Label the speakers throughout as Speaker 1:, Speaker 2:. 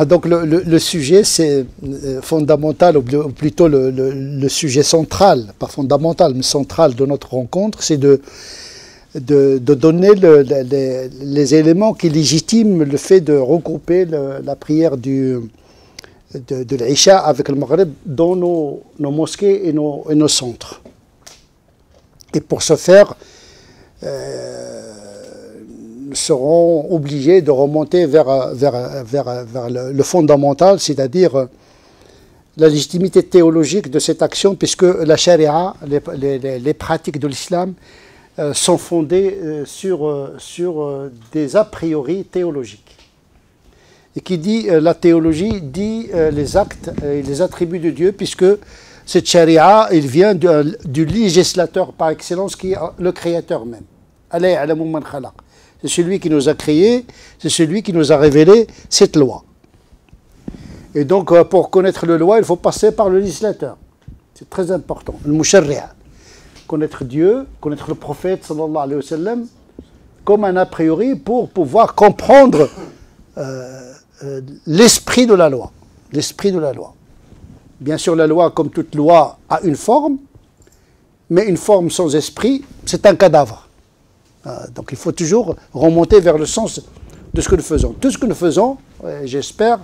Speaker 1: Donc le sujet, c'est fondamental, ou plutôt le sujet central, pas fondamental, mais central de notre rencontre, c'est de donner les éléments qui légitiment le fait de regrouper la prière de l'Isha avec le Maghreb dans nos mosquées et nos centres. Et pour ce faire, nous serons obligés de remonter vers le fondamental, c'est-à-dire la légitimité théologique de cette action, puisque la charia, les pratiques de l'islam sont fondées sur des a priori théologiques. Et qui dit la théologie dit les actes et les attributs de Dieu, puisque cette charia, il vient du législateur par excellence qui est le créateur même. C'est celui qui nous a créés, c'est celui qui nous a révélé cette loi. Et donc, pour connaître la loi, il faut passer par le législateur. C'est très important. Le musharri'. Connaître Dieu, connaître le prophète, sallallahu alayhi wa sallam, comme un a priori pour pouvoir comprendre l'esprit de la loi. L'esprit de la loi. Bien sûr, la loi, comme toute loi, a une forme, mais une forme sans esprit, c'est un cadavre. Donc il faut toujours remonter vers le sens de ce que nous faisons. Tout ce que nous faisons, j'espère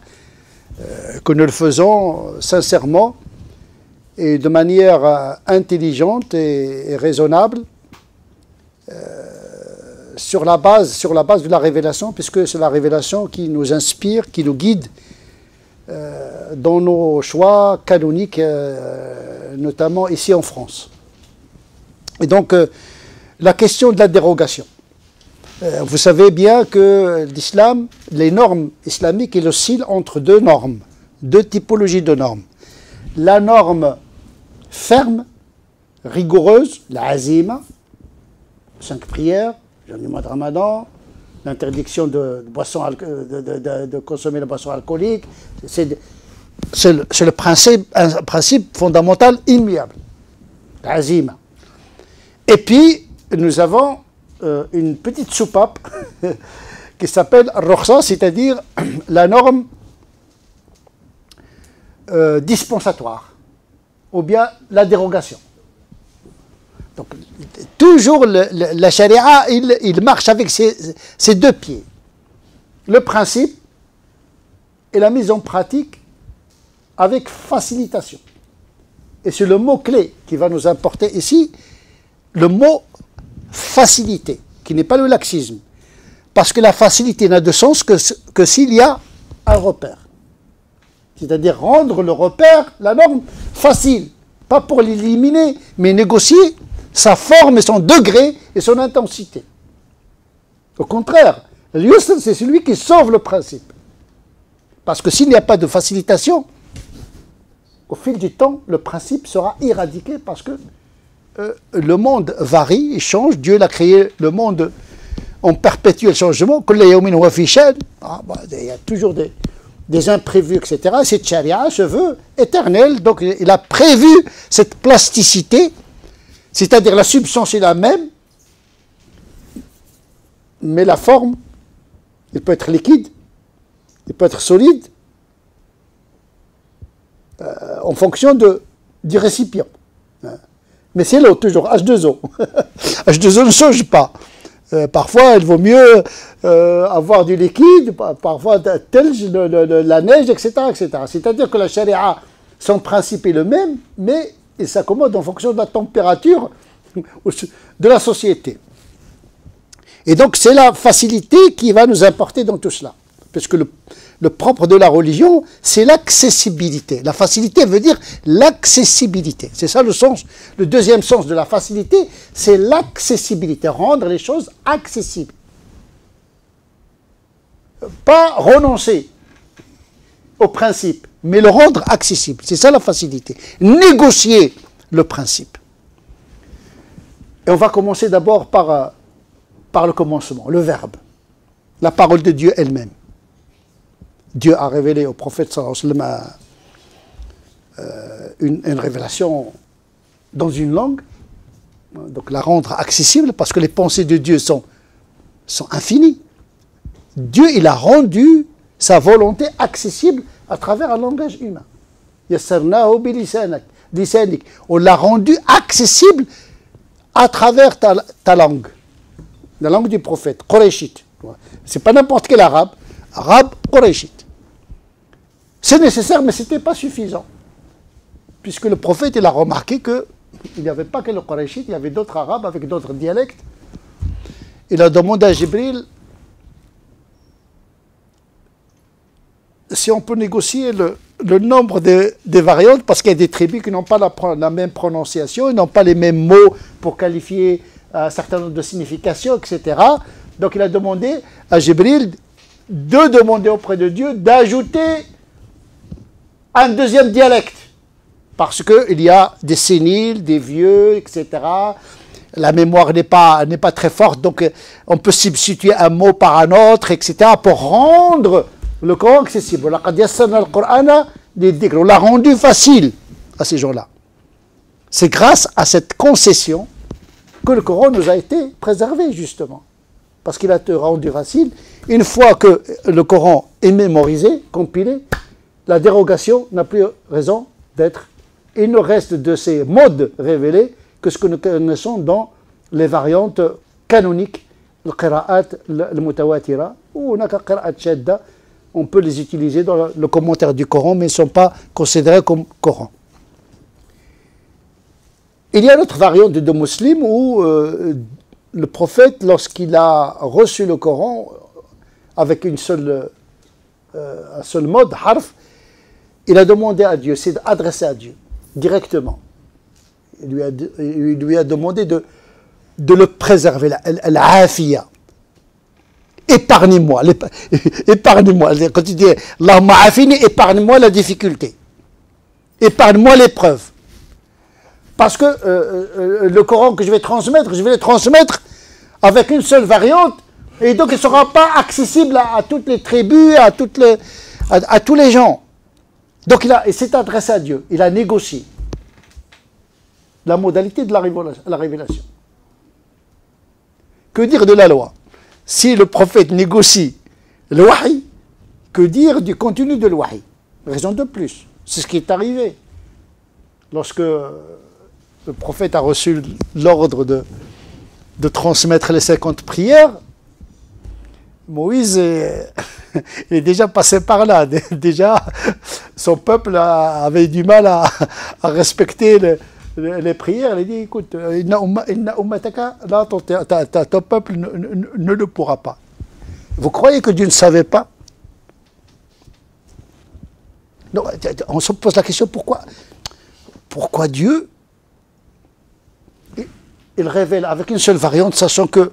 Speaker 1: que nous le faisons sincèrement et de manière intelligente et raisonnable, sur la base de la révélation, puisque c'est la révélation qui nous inspire, qui nous guide dans nos choix canoniques, notamment ici en France. Et donc, la question de la dérogation. Vous savez bien que l'islam, les normes islamiques, ils oscillent entre deux normes, deux typologies de normes. La norme ferme, rigoureuse, la azima, 5 prières, le mois de Ramadan, l'interdiction de consommer la boisson alcoolique, c'est le principe, un principe fondamental immuable, la azima. Et puis, nous avons une petite soupape qui s'appelle Rokhsa, c'est-à-dire la norme dispensatoire, ou bien la dérogation. Donc, toujours la charia, il marche avec ses deux pieds. Le principe et la mise en pratique avec facilitation. Et c'est le mot-clé qui va nous importer ici, le mot facilité, qui n'est pas le laxisme. Parce que la facilité n'a de sens que s'il y a un repère. C'est-à-dire rendre le repère, la norme, facile. Pas pour l'éliminer, mais négocier sa forme et son degré et son intensité. Au contraire, l'yusr, c'est celui qui sauve le principe. Parce que s'il n'y a pas de facilitation, au fil du temps, le principe sera éradiqué parce que le monde varie, il change. Dieu l'a créé, le monde en perpétuel changement. Il y a toujours des imprévus, etc. Cette charia se veut éternelle. Donc il a prévu cette plasticité, c'est-à-dire la substance est la même, mais la forme, il peut être liquide, il peut être solide, en fonction du récipient. Mais c'est l'eau, toujours, H2O. H2O ne change pas. Parfois, il vaut mieux avoir du liquide, parfois la neige, etc. etc. C'est-à-dire que la charia, son principe est le même, mais il s'accommode en fonction de la température de la société. Et donc, c'est la facilité qui va nous importer dans tout cela. Parce que le propre de la religion, c'est l'accessibilité. La facilité veut dire l'accessibilité. C'est ça le sens. Le deuxième sens de la facilité, c'est l'accessibilité. Rendre les choses accessibles. Pas renoncer au principe, mais le rendre accessible. C'est ça la facilité. Négocier le principe. Et on va commencer d'abord par le commencement, le verbe. La parole de Dieu elle-même. Dieu a révélé au prophète sallallahu alayhi wa sallam une révélation dans une langue, donc la rendre accessible, parce que les pensées de Dieu sont infinies. Dieu, il a rendu sa volonté accessible à travers un langage humain. Yassarnahu bilisanik. On l'a rendu accessible à travers ta langue. La langue du prophète, Qurayshite. C'est pas n'importe quel arabe, arabe Qurayshite. C'est nécessaire, mais ce n'était pas suffisant. Puisque le prophète, il a remarqué qu'il n'y avait pas que le Qurayshite, il y avait d'autres arabes avec d'autres dialectes. Il a demandé à Jibril si on peut négocier le nombre des variantes, parce qu'il y a des tribus qui n'ont pas la même prononciation, ils n'ont pas les mêmes mots pour qualifier un certain nombre de significations, etc. Donc il a demandé à Jibril de demander auprès de Dieu d'ajouter un deuxième dialecte. Parce qu'il y a des séniles, des vieux, etc. La mémoire n'est pas très forte, donc on peut substituer un mot par un autre, etc. pour rendre le Coran accessible. On l'a rendu facile à ces gens-là. C'est grâce à cette concession que le Coran nous a été préservé, justement. Parce qu'il a été rendu facile. Une fois que le Coran est mémorisé, compilé, la dérogation n'a plus raison d'être. Il ne reste de ces modes révélés que ce que nous connaissons dans les variantes canoniques, le qira'at, le mutawatira, ou on a qira'at shadda. On peut les utiliser dans le commentaire du Coran, mais ils ne sont pas considérés comme Coran. Il y a une autre variante de Muslim où le prophète, lorsqu'il a reçu le Coran avec un seul mode, harf, il a demandé à Dieu, c'est adressé à Dieu directement. Il lui a demandé de le préserver, l'afiyah. Épargnez-moi, épargnez-moi. Quand tu dis Allahumma afini, épargne-moi la difficulté. Épargne-moi l'épreuve. Parce que le Coran que je vais le transmettre avec une seule variante, et donc il ne sera pas accessible à toutes les tribus, à tous les gens. Donc il s'est adressé à Dieu, il a négocié la modalité de la révélation. Que dire de la loi? Si le prophète négocie le wahi, que dire du contenu de le wahi? Raison de plus, c'est ce qui est arrivé. Lorsque le prophète a reçu l'ordre de transmettre les 50 prières, Moïse il est déjà passé par là. Déjà, son peuple avait du mal à respecter les prières. Il a dit, écoute, ton peuple ne le pourra pas. Vous croyez que Dieu ne savait pas? Non, on se pose la question, pourquoi Dieu, il révèle avec une seule variante, sachant que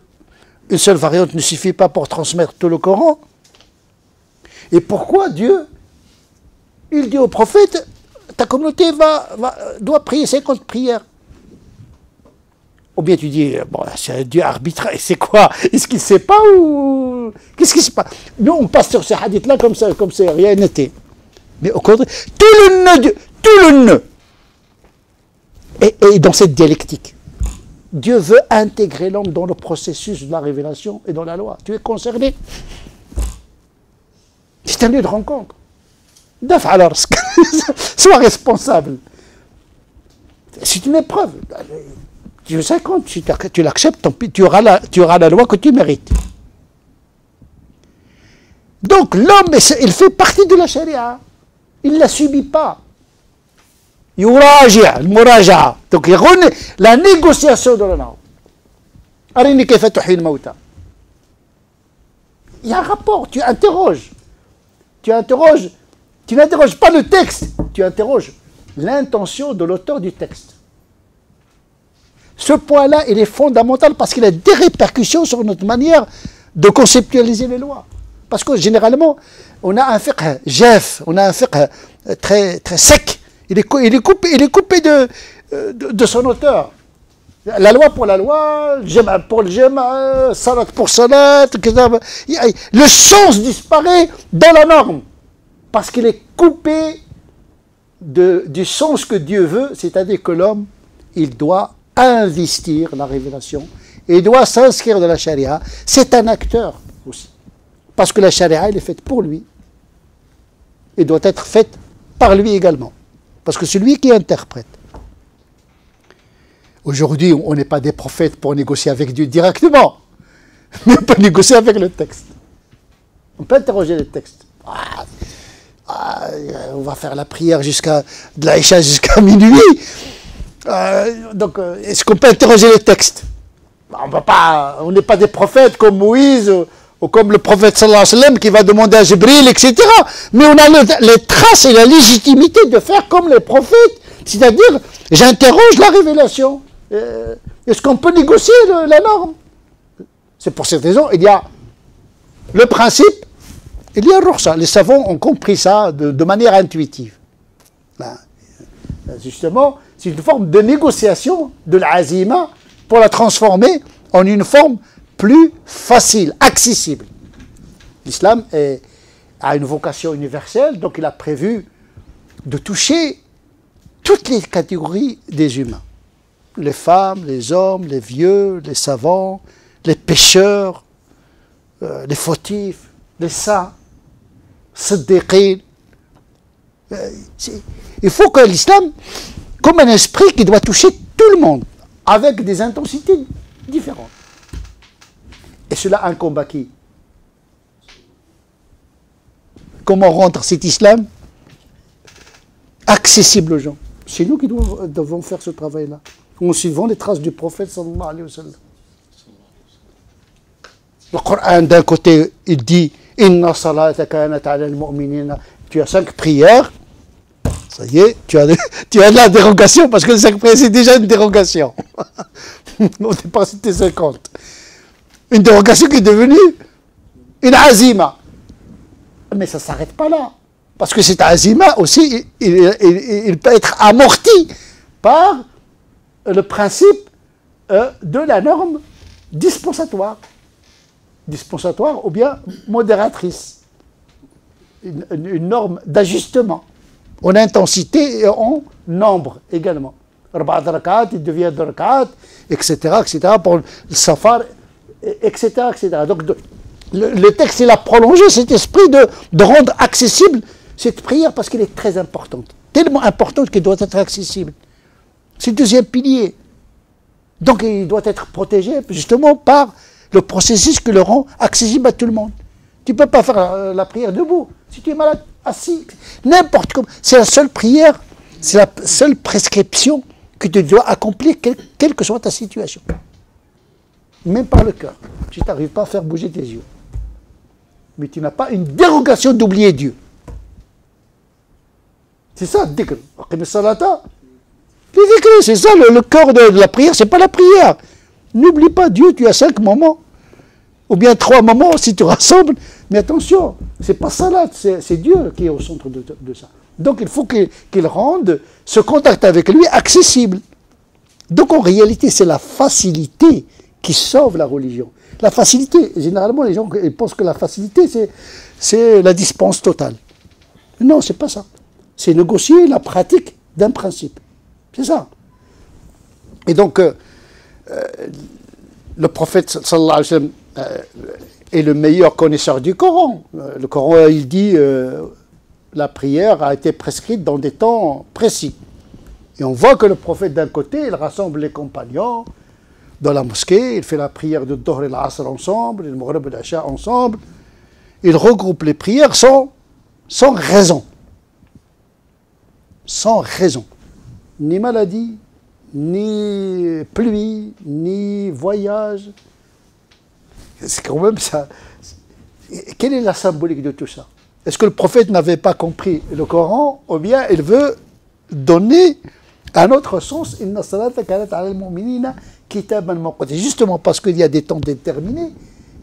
Speaker 1: une seule variante ne suffit pas pour transmettre tout le Coran? Et pourquoi Dieu, il dit au prophète, ta communauté doit prier 50 prières? Ou bien tu dis, bon, c'est un Dieu arbitraire, c'est quoi? Est-ce qu'il ne sait pas ou... Qu'est-ce qui se passe? Nous, on passe sur ces hadiths-là comme si rien n'était. Mais au contraire, tout le nœud est dans cette dialectique. Dieu veut intégrer l'homme dans le processus de la révélation et dans la loi. Tu es concerné. C'est un lieu de rencontre. Sois responsable. C'est une épreuve. Dieu 50, si tu l'acceptes, tant pis, tu auras la loi que tu mérites. Donc l'homme, il fait partie de la charia. Il ne la subit pas. Yuraja, le muraja. Donc il renaît la négociation de la norme. Arini kayfa tuhyi al-mawta. Il y a un rapport, tu interroges. Tu n'interroges pas le texte, tu interroges l'intention de l'auteur du texte. Ce point-là, il est fondamental parce qu'il a des répercussions sur notre manière de conceptualiser les lois. Parce que généralement, on a un fiqh jaf, on a un fiqh très, très sec. Il est coupé de son auteur. La loi pour la loi, le jama pour le jama, salat pour salat, le sens disparaît dans la norme. Parce qu'il est coupé du sens que Dieu veut, c'est-à-dire que l'homme, il doit investir la révélation et doit s'inscrire dans la charia. C'est un acteur aussi. Parce que la charia, elle est faite pour lui. et doit être faite par lui également. Parce que c'est lui qui interprète. Aujourd'hui, on n'est pas des prophètes pour négocier avec Dieu directement, mais on peut négocier avec le texte. On peut interroger le texte. On va faire la prière de l'Aïcha jusqu'à minuit. Donc, est-ce qu'on peut interroger le texte? On n'est pas des prophètes comme Moïse ou comme le prophète sallallahu alayhi wa sallam qui va demander à Jibril, etc. Mais on a les traces et la légitimité de faire comme les prophètes. C'est-à-dire, j'interroge la révélation. Est-ce qu'on peut négocier la norme? C'est pour cette raison, il y a le principe, il y a le rukhsa. Les savants ont compris ça de manière intuitive. Justement, c'est une forme de négociation de l'azima pour la transformer en une forme plus facile, accessible. L'islam a une vocation universelle, donc il a prévu de toucher toutes les catégories des humains. Les femmes, les hommes, les vieux, les savants, les pécheurs, les fautifs, les saints, siddiqin. Il faut que l'islam, comme un esprit qui doit toucher tout le monde, avec des intensités différentes. Et cela incombe à qui? Comment rendre cet islam accessible aux gens? C'est nous qui devons faire ce travail-là, en suivant les traces du prophète sallallahu alayhi wa sallam. Le Coran, d'un côté, il dit « Inna salata kanat ala al-mu'minina » Tu as 5 prières, ça y est, tu as de la dérogation, parce que les 5 prières, c'est déjà une dérogation. On n'est pas cité 50. Une dérogation qui est devenue une azima. Mais ça ne s'arrête pas là. Parce que cet azima aussi, il peut être amorti par le principe de la norme dispensatoire. Dispensatoire ou bien modératrice. Une norme d'ajustement. En intensité et en nombre également. Arba'a rakat, il devient 2 rakat, etc., pour le safar, etc., etc. Donc, le texte, il a prolongé cet esprit de rendre accessible cette prière parce qu'elle est très importante. Tellement importante qu'elle doit être accessible. C'est le deuxième pilier. Donc, il doit être protégé justement par le processus qui le rend accessible à tout le monde. Tu ne peux pas faire la prière debout. Si tu es malade, assis, n'importe comment. C'est la seule prière, c'est la seule prescription que tu dois accomplir, quelle que soit ta situation. Même par le cœur. Tu n'arrives pas à faire bouger tes yeux. Mais tu n'as pas une dérogation d'oublier Dieu. C'est ça, le dhikr. C'est ça, le cœur de la prière, c'est pas la prière. N'oublie pas Dieu, tu as 5 moments. Ou bien 3 moments si tu rassembles. Mais attention, c'est pas salat, c'est Dieu qui est au centre de ça. Donc il faut qu'il rende ce contact avec lui accessible. Donc en réalité, c'est la facilité qui sauve la religion. La facilité, généralement les gens ils pensent que la facilité c'est la dispense totale. Non, c'est pas ça. C'est négocier la pratique d'un principe. C'est ça. Et donc, le prophète sallallahu alayhi wa sallam est le meilleur connaisseur du Coran. Le Coran, il dit la prière a été prescrite dans des temps précis. Et on voit que le prophète, d'un côté, il rassemble les compagnons dans la mosquée, il fait la prière de Dhuhr et l'Asr ensemble, le Maghrib et l'Isha ensemble. Il regroupe les prières sans raison. Sans raison. Ni maladie, ni pluie, ni voyage. C'est quand même ça. Quelle est la symbolique de tout ça? Est-ce que le prophète n'avait pas compris le Coran, ou bien il veut donner un autre sens? Inna salata kanat ala al-mu'minina kitaban mawquta. Justement parce qu'il y a des temps déterminés,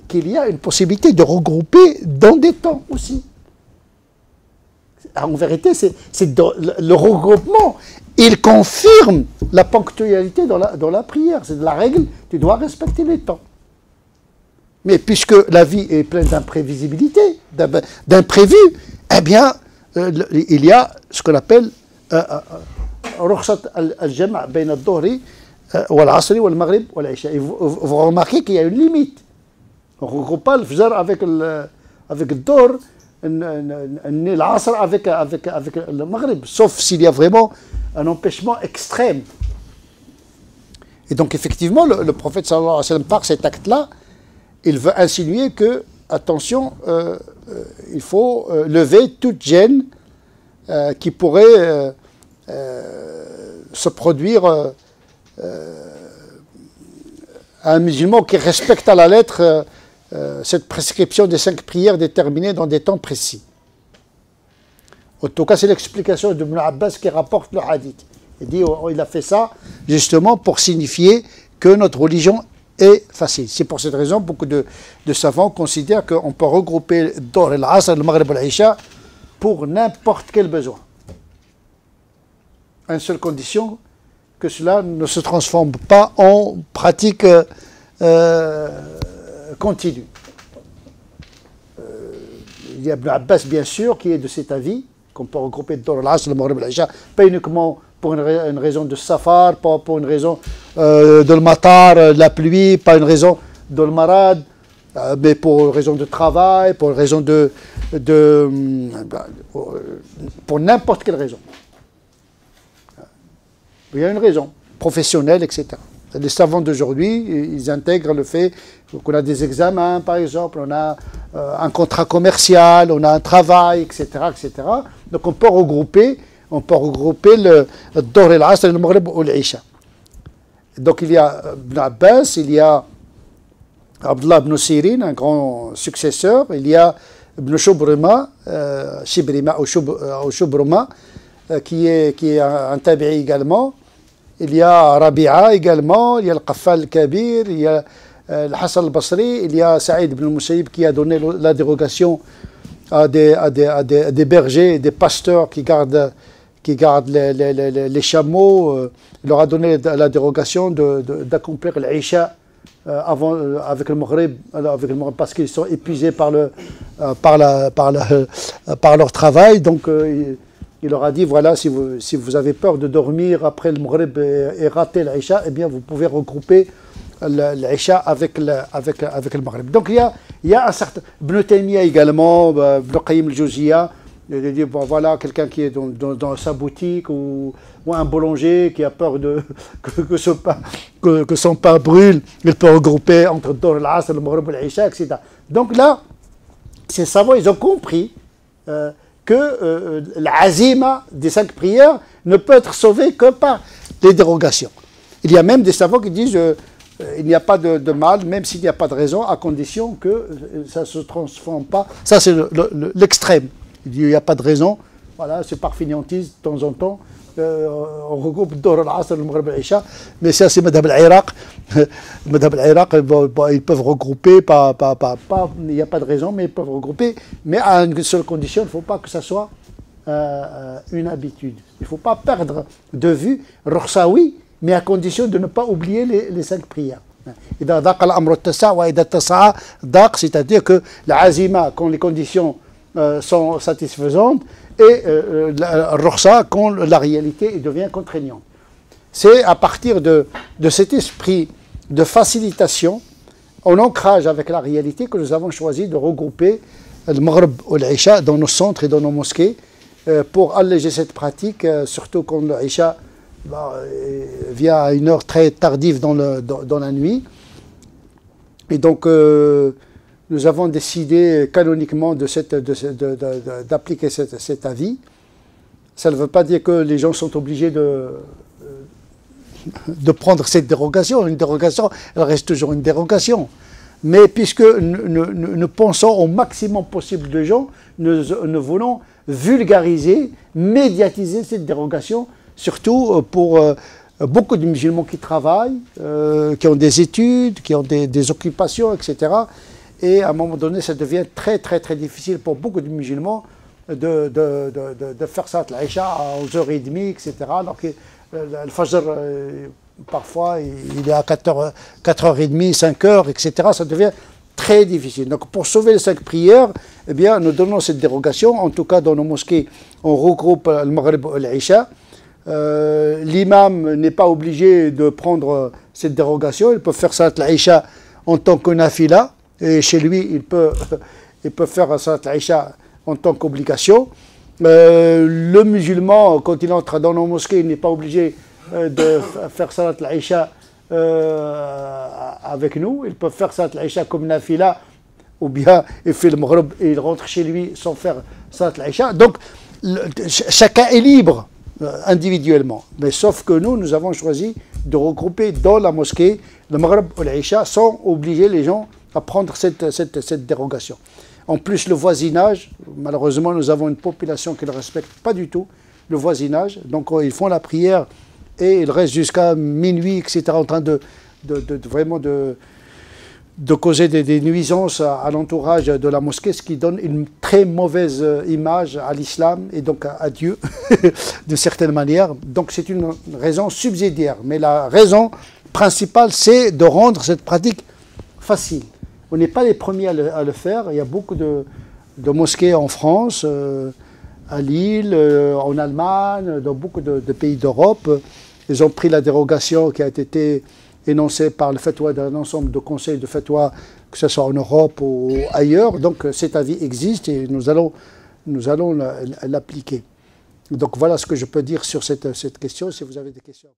Speaker 1: qu'il y a une possibilité de regrouper dans des temps aussi. En vérité, c'est le regroupement. Il confirme la ponctualité dans la prière. C'est de la règle, tu dois respecter les temps. Mais puisque la vie est pleine d'imprévisibilité, d'imprévus, eh bien, il y a ce qu'on appelle rukhsat al-jam' bayna al-dhuhri wal-asri wal-maghrib wal-isha. Vous remarquez qu'il y a une limite. On ne regroupe pas le fajr avec le dhuhr l'Asr avec le Maghreb, sauf s'il y a vraiment un empêchement extrême. Et donc effectivement, le prophète sallallahu alayhi wa sallam, par cet acte-là, il veut insinuer que, attention, il faut lever toute gêne qui pourrait se produire à un musulman qui respecte à la lettre cette prescription des 5 prières déterminées dans des temps précis. En tout cas, c'est l'explication d'Ibn Abbas qui rapporte le hadith. Il dit il a fait ça justement pour signifier que notre religion est facile. C'est pour cette raison beaucoup de savants considèrent qu'on peut regrouper Dhuhr, l'Asr, le Maghrib et l'Isha pour n'importe quel besoin. À une seule condition, que cela ne se transforme pas en pratique continue. Il y a Ibn Abbas, bien sûr, qui est de cet avis, qu'on peut regrouper Dhuhr, l'Asr, le Maghrib et l'Isha, pas uniquement pour une raison de safar, pas pour une raison de le matar, de la pluie, pas une raison de le marad, mais pour une raison de travail, pour une raison pour n'importe quelle raison. Il y a une raison professionnelle, etc. Les savants d'aujourd'hui, ils intègrent le fait qu'on a des examens, par exemple, on a un contrat commercial, on a un travail, etc., etc. Donc on peut regrouper le Dhuhr, l'Asr, le Maghrib ou l'Isha. Donc il y a Ibn Abbas, il y a Abdullah ibn Sirin, un grand successeur, il y a Ibn Shubruma, ou Shubruma, qui est un tabi'i également. Il y a Rabi'a également, il y a le Qaffal al-Kabir, il y a le Hassan al-Basri, il y a Saïd ibn al-Musayyib qui a donné la dérogation à des bergers, des pasteurs qui gardent les chameaux. Il leur a donné la dérogation d'accomplir l'Isha avec le Maghrib, parce qu'ils sont épuisés par leur travail. Donc il leur a dit, voilà, si vous avez peur de dormir après le Maghrib et rater l'Isha, eh bien vous pouvez regrouper l'Isha avec le Maghrib. Donc il y a un certain... Ibn Taymiyyah également, Ibn Qayyim al-Jawziyya, il dit, bon voilà, quelqu'un qui est dans sa boutique ou un boulanger qui a peur que son pain brûle, il peut regrouper entre Dhuhr, l'Asr, le Maghrib et l'Isha, etc. Donc là, ces savants, ils ont compris que l'azima des 5 prières ne peut être sauvée que par des dérogations. Il y a même des savants qui disent il n'y a pas de mal, même s'il n'y a pas de raison, à condition que ça ne se transforme pas. Ça, c'est l'extrême. Il dit il n'y a pas de raison, voilà, c'est par fainéantise de temps en temps. On regroupe Dhuhr, l'Asr, le Maghrib et l'Isha, mais ça c'est Madhab al-Iraq. Madhab al-Iraq, ils peuvent regrouper, il n'y a pas de raison, mais ils peuvent regrouper, mais à une seule condition, il ne faut pas que ça soit une habitude. Il ne faut pas perdre de vue Rukhsawi, mais à condition de ne pas oublier les 5 prières. C'est-à-dire que la azima, quand les conditions sont satisfaisantes, et le rukhsa quand la réalité devient contraignante. C'est à partir de cet esprit de facilitation, en ancrage avec la réalité, que nous avons choisi de regrouper le Maghrib ou l'Isha dans nos centres et dans nos mosquées pour alléger cette pratique, surtout quand l'Isha vient à une heure très tardive dans la nuit. Et donc nous avons décidé canoniquement d'appliquer cet avis. Ça ne veut pas dire que les gens sont obligés de prendre cette dérogation. Une dérogation, elle reste toujours une dérogation. Mais puisque nous pensons au maximum possible de gens, nous voulons vulgariser, médiatiser cette dérogation, surtout pour beaucoup de musulmans qui travaillent, qui ont des études, qui ont des occupations, etc. Et à un moment donné, ça devient très très très difficile pour beaucoup de musulmans de faire ça à l'Isha à 11h30, etc. Donc le Fajr, parfois, il est à 4h30, 5h, etc. Ça devient très difficile. Donc pour sauver les 5 prières, eh bien, nous donnons cette dérogation. En tout cas, dans nos mosquées, on regroupe le Maghrib et l'Isha. L'imam n'est pas obligé de prendre cette dérogation. Il peut faire ça à l'Isha en tant que nafila. Et chez lui, il peut faire Salat al-Isha en tant qu'obligation. Le musulman, quand il entre dans nos mosquées, il n'est pas obligé de faire salat al-Isha avec nous. Ils peuvent faire salat al-Isha comme nafila, ou bien il fait le maghrib et il rentre chez lui sans faire salat al-Isha. Donc chacun est libre individuellement. Mais sauf que nous avons choisi de regrouper dans la mosquée le maghrib ou l'Isha sans obliger les gens à prendre cette dérogation. En plus, le voisinage, malheureusement, nous avons une population qui ne respecte pas du tout le voisinage. Donc, ils font la prière et ils restent jusqu'à minuit, etc., en train vraiment de causer des nuisances à l'entourage de la mosquée, ce qui donne une très mauvaise image à l'islam et donc à Dieu, de certaine manière. Donc, c'est une raison subsidiaire. Mais la raison principale, c'est de rendre cette pratique facile. On n'est pas les premiers à le faire. Il y a beaucoup de mosquées en France, à Lille, en Allemagne, dans beaucoup de pays d'Europe. Ils ont pris la dérogation qui a été énoncée par le fatwa d'un ensemble de conseils de fatwa, que ce soit en Europe ou ailleurs. Donc cet avis existe et nous allons l'appliquer. Donc voilà ce que je peux dire sur cette question. Si vous avez des questions.